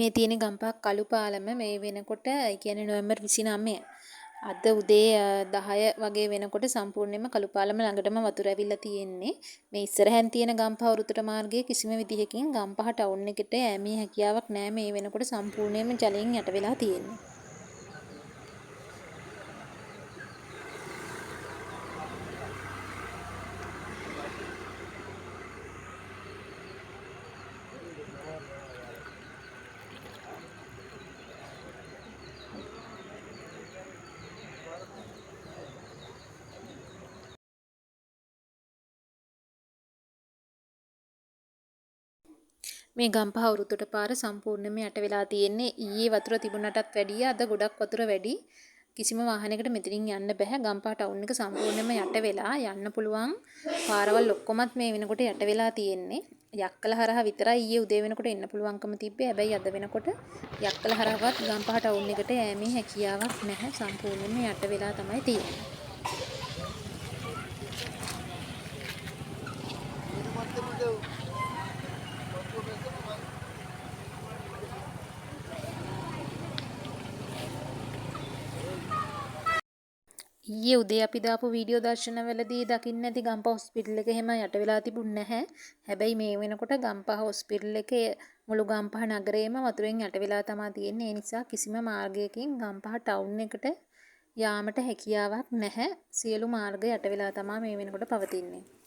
මේ තියෙන ගම්පහ කළු පාලම මේ වෙනකොට කියන්නේ නොවැම්බර් 29. අද උදේ 10 වගේ වෙනකොට සම්පූර්ණයෙන්ම කළු පාලම ළඟටම වතුර ඇවිල්ලා තියෙන්නේ. මේ ඉස්සරහින් තියෙන ගම්පහ වෘතට මාර්ගයේ කිසිම විදිහකින් ගම්පහ ටවුන් එකට යෑමේ හැකියාවක් නැහැ. මේ වෙනකොට සම්පූර්ණයෙන්ම ජලයෙන් යට වෙලා තියෙන්නේ. මේ ගම්පහ වෘතට පාර සම්පූර්ණයෙන්ම යට වෙලා තියෙන්නේ. ඊයේ වතුර තිබුණටත් වැඩිය අද ගොඩක් වතුර වැඩි. කිසිම වාහනයකට මෙතනින් යන්න බෑ. ගම්පහ ටවුන් එක සම්පූර්ණයෙන්ම යට වෙලා යන්න පුළුවන් පාරවල් ඔක්කොමත් මේ වෙනකොට යට වෙලා තියෙන්නේ. යක්කල හරහා විතරයි ඊයේ උදේ වෙනකොට එන්න පුළුවන්කම තිබ්බේ. හැබැයි අද වෙනකොට යක්කල හරහාවත් ගම්පහ ටවුන් එකට යෑමේ හැකියාවක් නැහැ. සම්පූර්ණයෙන්ම යට වෙලා තමයි තියෙන්නේ. ඊයේ උදේ අපි දාපු වීඩියෝ දර්ශනවලදී දකින්න ඇති ගම්පහ හොස්පිටල් එක එහෙම යට වෙලා තිබුණ නැහැ. හැබැයි මේ වෙනකොට ගම්පහ හොස්පිටල් එකේ මුළු ගම්පහ නගරේම වතුරෙන් යට වෙලා තමයි තියෙන්නේ. ඒ නිසා කිසිම මාර්ගයකින් ගම්පහ ටවුන් එකට යාමට හැකියාවක් නැහැ. සියලු මාර්ග යට වෙලා තමයි මේ වෙනකොට පවතින්නේ.